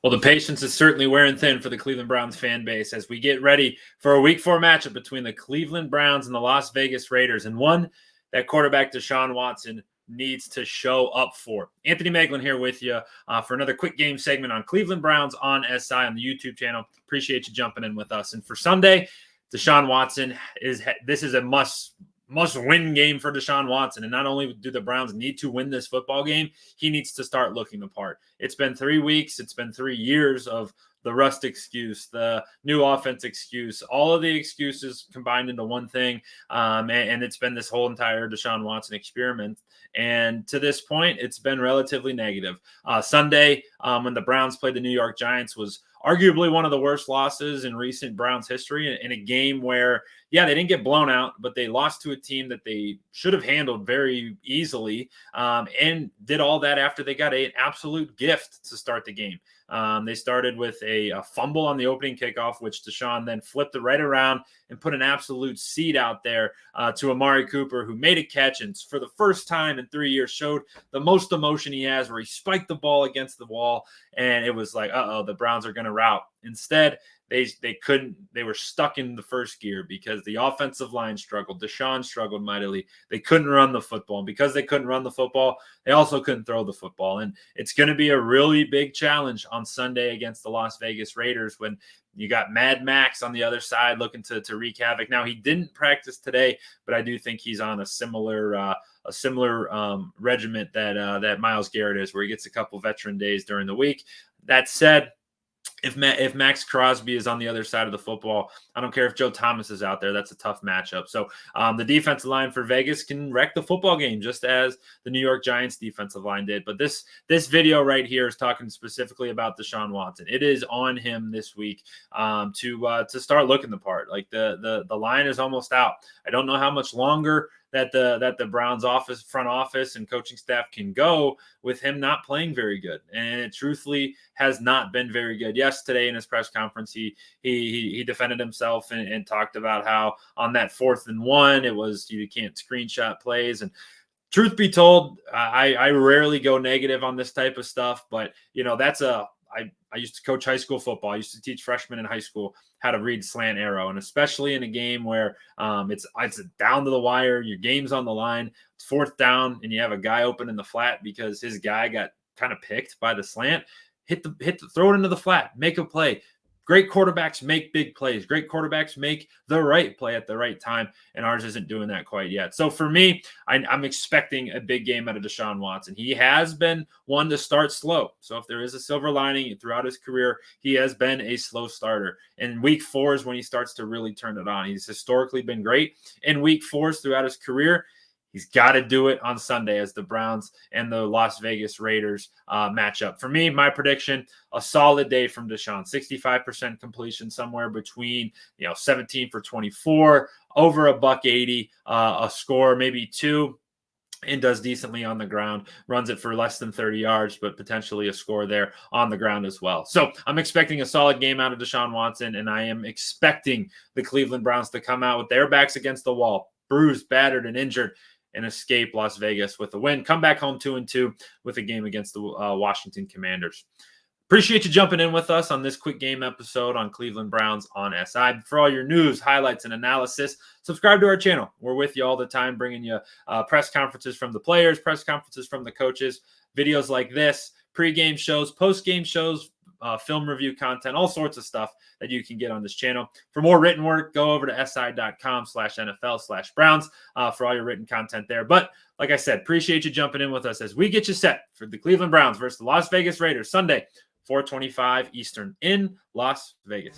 Well, the patience is certainly wearing thin for the Cleveland Browns fan base as we get ready for a Week 4 matchup between the Cleveland Browns and the Las Vegas Raiders, and one that quarterback Deshaun Watson needs to show up for. Anthony Moeglin here with you for another quick game segment on Cleveland Browns on SI on the YouTube channel. Appreciate you jumping in with us. And for Sunday, Deshaun Watson this is a must-win game for Deshaun Watson. And not only do the Browns need to win this football game, he needs to start looking the part. It's been 3 weeks. It's been 3 years of the rust excuse, the new offense excuse, all of the excuses combined into one thing. And it's been this whole entire Deshaun Watson experiment. And to this point, it's been relatively negative. Sunday, when the Browns played the New York Giants, was arguably one of the worst losses in recent Browns history, in a game where, yeah, they didn't get blown out, but they lost to a team that they should have handled very easily, and did all that after they got an absolute gift to start the game. They started with a fumble on the opening kickoff, which Deshaun then flipped it right around and put an absolute seed out there to Amari Cooper, who made a catch and for the first time in 3 years showed the most emotion he has, where he spiked the ball against the wall, and it was like, the Browns are going to rout. Instead, they couldn't. They were stuck in the first gear because the offensive line struggled. Deshaun struggled mightily. They couldn't run the football. And because they couldn't run the football, they also couldn't throw the football. And it's going to be a really big challenge on Sunday against the Las Vegas Raiders when you got Mad Max on the other side looking to wreak havoc. Now, he didn't practice today, but I do think he's on a similar regiment that Myles Garrett is, where he gets a couple veteran days during the week. That said, if Max Crosby is on the other side of the football, I don't care if Joe Thomas is out there. That's a tough matchup. So the defensive line for Vegas can wreck the football game, just as the New York Giants defensive line did. But this video right here is talking specifically about Deshaun Watson. It is on him this week to start looking the part. Like the line is almost out. I don't know how much longer that the Browns front office and coaching staff can go with him not playing very good. And it truthfully has not been very good. Yes, today in his press conference, he defended himself and talked about how on that 4th and 1, it was, you can't screenshot plays. And truth be told, I rarely go negative on this type of stuff, but I used to coach high school football. I used to teach freshmen in high school how to read slant arrow, and especially in a game where it's down to the wire, your game's on the line, it's 4th down, and you have a guy open in the flat because his guy got kind of picked by the slant. Throw it into the flat, make a play. Great quarterbacks make big plays. Great quarterbacks make the right play at the right time, and ours isn't doing that quite yet. So for me, I'm expecting a big game out of Deshaun Watson. He has been one to start slow. So if there is a silver lining throughout his career, he has been a slow starter. And week 4 is when he starts to really turn it on. He's historically been great in week 4s throughout his career. He's got to do it on Sunday as the Browns and the Las Vegas Raiders match up. For me, my prediction, a solid day from Deshaun. 65% completion, somewhere between 17 for 24, over $180, a score, maybe 2. And does decently on the ground, runs it for less than 30 yards, but potentially a score there on the ground as well. So I'm expecting a solid game out of Deshaun Watson, and I am expecting the Cleveland Browns to come out with their backs against the wall, bruised, battered, and injured, and escape Las Vegas with a win. Come back home 2-2 with a game against the Washington Commanders. Appreciate you jumping in with us on this quick game episode on Cleveland Browns on SI. For all your news, highlights, and analysis, subscribe to our channel. We're with you all the time, bringing you press conferences from the players, press conferences from the coaches, videos like this, pre-game shows, post-game shows, film review content, all sorts of stuff that you can get on this channel. For more written work, go over to si.com/NFL/Browns for all your written content there. But like I said, appreciate you jumping in with us as we get you set for the Cleveland Browns versus the Las Vegas Raiders Sunday, 4:25 Eastern in Las Vegas.